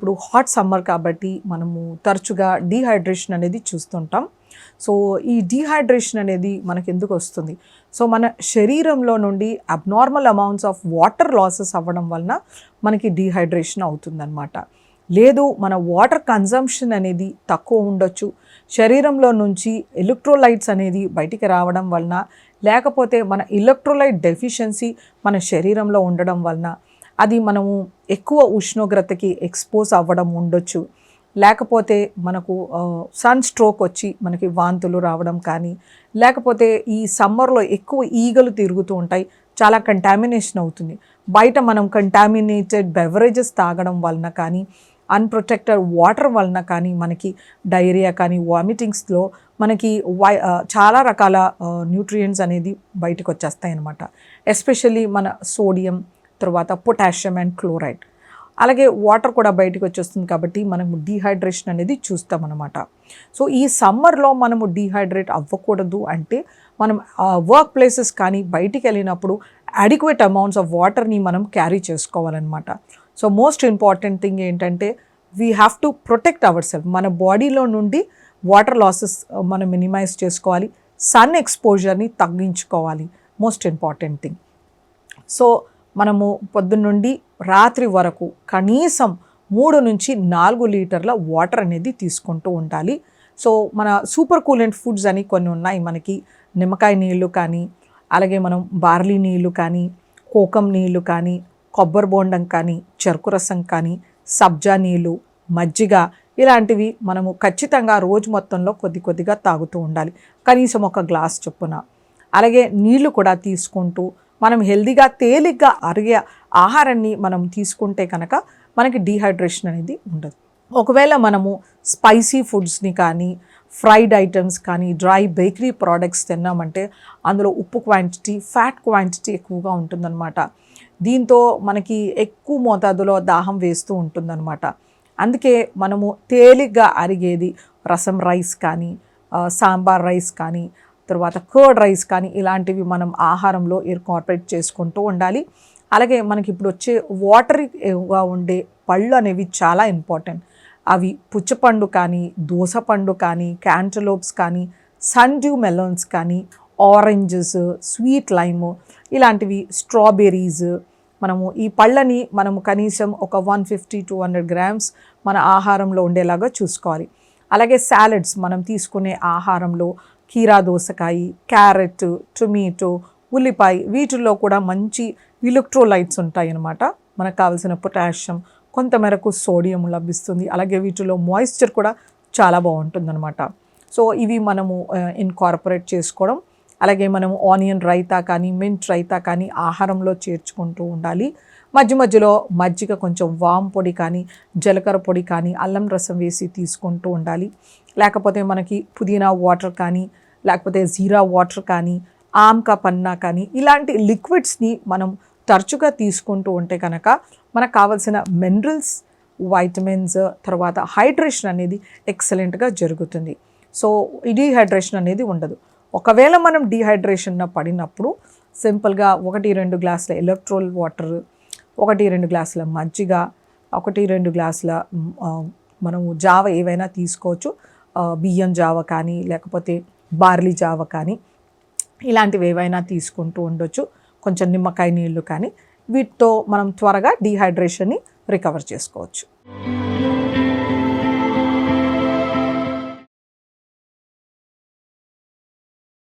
ఇప్పుడు hot summer కాబట్టి మనము తరచుగా డీహైడ్రేషన్ అనేది చూస్తుంటాం. సో ఈ డీహైడ్రేషన్ అనేది మనకు ఎందుకు వస్తుంది? సో మన శరీరంలో నుండి abnormal amounts of water losses అవ్వడం వలన మనకి డీహైడ్రేషన్ అవుతుందన్నమాట. లేదు, మన వాటర్ కన్జంప్షన్ అనేది తక్కువ ఉండొచ్చు, శరీరంలో నుంచి ఎలక్ట్రోలైట్స్ అనేది బయటికి రావడం వలన, లేకపోతే మన ఎలక్ట్రోలైట్ డెఫిషియన్సీ మన శరీరంలో ఉండడం వలన అది మనము ఎక్కువ ఉష్ణోగ్రతకి ఎక్స్పోజ్ అవ్వడం ఉండొచ్చు. లేకపోతే మనకు సన్ స్ట్రోక్ వచ్చి మనకి వాంతులు రావడం కానీ, లేకపోతే ఈ సమ్మర్లో ఎక్కువ ఈగలు తిరుగుతూ ఉంటాయి, చాలా కంటామినేషన్ అవుతుంది. బయట మనం కంటామినేటెడ్ బెవరేజెస్ తాగడం వలన కానీ, అన్ప్రొటెక్టెడ్ వాటర్ వలన కానీ మనకి డయేరియా కానీ, వామిటింగ్స్లో మనకి చాలా రకాల న్యూట్రియంట్స్ అనేది బయటకు వచ్చేస్తాయి అన్నమాట. ఎస్పెషల్లీ మన సోడియం, తర్వాత పొటాషియం అండ్ క్లోరైడ్, అలాగే వాటర్ కూడా బయటకు వచ్చేస్తుంది. కాబట్టి మనము డీహైడ్రేషన్ అనేది చూస్తామన్నమాట. సో ఈ సమ్మర్లో మనము డీహైడ్రేట్ అవ్వకూడదు అంటే మనం వర్క్ ప్లేసెస్ కానీ బయటికి వెళ్ళినప్పుడు అడిక్వేట్ అమౌంట్స్ ఆఫ్ వాటర్ని మనం క్యారీ చేసుకోవాలన్నమాట. సో మోస్ట్ ఇంపార్టెంట్ థింగ్ ఏంటంటే we have to protect our self. మన బాడీలో నుండి వాటర్ లాసెస్ మనం మినిమైజ్ చేసుకోవాలి, సన్ ఎక్స్పోజర్ని తగ్గించుకోవాలి, మోస్ట్ ఇంపార్టెంట్ థింగ్. సో మనము పొద్దున్న నుండి రాత్రి వరకు కనీసం 3 నుంచి 4 లీటర్ల వాటర్ అనేది తీసుకుంటూ ఉండాలి. సో మన సూపర్ కూలెంట్ ఫుడ్స్ అని కొన్ని ఉన్నాయి మనకి, నిమ్మకాయ నీళ్ళు కానీ, అలాగే మనం బార్లీ నీళ్ళు కానీ, కోకం నీళ్ళు కానీ, కొబ్బరి బోండం కానీ, చెరుకు రసం కానీ, సబ్జా నీళ్ళు, మజ్జిగ, ఇలాంటివి మనము ఖచ్చితంగా రోజు మొత్తంలో కొద్దిగా తాగుతూ ఉండాలి, కనీసం 1 గ్లాస్ చొప్పున. అలాగే నీళ్లు కూడా తీసుకుంటూ మనం హెల్దీగా తేలిగ్గా అరిగే ఆహారాన్ని మనం తీసుకుంటే కనుక మనకి డీహైడ్రేషన్ అనేది ఉండదు. ఒకవేళ మనము స్పైసీ ఫుడ్స్ని కానీ, ఫ్రైడ్ ఐటమ్స్ కానీ, డ్రై బేకరీ ప్రోడక్ట్స్ తిన్నామంటే అందులో ఉప్పు క్వాంటిటీ, ఫ్యాట్ క్వాంటిటీ ఎక్కువగా ఉంటుందన్నమాట. దీంతో మనకి ఎక్కువ మోతాదులో దాహం వేస్తూ ఉంటుందన్నమాట. అందుకే మనము తేలిగ్గా అరిగేది రసం రైస్ కానీ, సాంబార్ రైస్ కానీ, తర్వాత కర్డ్ రైస్ కానీ, ఇలాంటివి మనం ఆహారంలో ఇన్కార్పొరేట్ చేసుకుంటూ ఉండాలి. అలాగే మనకి ఇప్పుడు వచ్చే వాటరీగా ఉండే పళ్ళు అనేవి చాలా ఇంపార్టెంట్. అవి పుచ్చపండు కానీ, దోసపండు కానీ, క్యాంటలోప్స్ కానీ, సన్ డ్యూ మెలన్స్ కానీ, ఆరెంజెస్, స్వీట్ లైమ్, ఇలాంటివి, స్ట్రాబెర్రీస్, మనము ఈ పళ్ళని మనము కనీసం ఒక 150-200 గ్రామ్స్ మన ఆహారంలో ఉండేలాగా చూసుకోవాలి. అలాగే సాలడ్స్ మనం తీసుకునే ఆహారంలో కీరా దోసకాయ, క్యారెట్, టొమాటో, ఉల్లిపాయ, వీటిల్లో కూడా మంచి ఎలక్ట్రోలైట్స్ ఉంటాయి అన్నమాట. మనకు కావాల్సిన పొటాషియం, కొంతమేరకు సోడియం లభిస్తుంది. అలాగే వీటిలో మాయిశ్చర్ కూడా చాలా బాగుంటుందన్నమాట. సో ఇవి మనము ఇన్కార్పొరేట్ చేసుకోవడం, అలాగే మనము ఆనియన్ రైతా కానీ, మింట్ రైతా కానీ ఆహారంలో చేర్చుకుంటూ ఉండాలి. మధ్యలో మజ్జిగ, కొంచెం వామ్ పొడి కానీ, జీలకర్ర పొడి కానీ, అల్లం రసం వేసి తీసుకుంటూ ఉండాలి. లేకపోతే మనకి పుదీనా వాటర్ కానీ, లేకపోతే జీరా వాటర్ కానీ, ఆమ్కా పన్నా కానీ, ఇలాంటి లిక్విడ్స్ని మనం తరచుగా తీసుకుంటూ ఉంటే కనుక మనకు కావాల్సిన మినరల్స్, వైటమిన్స్, తర్వాత హైడ్రేషన్ అనేది ఎక్సలెంట్గా జరుగుతుంది. సో డీహైడ్రేషన్ అనేది ఉండదు. ఒకవేళ మనం డీహైడ్రేషన్ పడినప్పుడు సింపుల్గా 1-2 గ్లాసుల ఎలక్ట్రోల్ వాటర్, 1-2 గ్లాసుల మజ్జిగ, 1-2 గ్లాసుల మనము జావ ఏవైనా తీసుకోవచ్చు. బియ్యం జావ కానీ, లేకపోతే బార్లీ జావ కానీ, ఇలాంటివి ఏవైనా తీసుకుంటూ ఉండొచ్చు. కొంచెం నిమ్మకాయ నీళ్ళు కానీ, వీటితో మనం త్వరగా డీహైడ్రేషన్ని రికవర్ చేసుకోవచ్చు.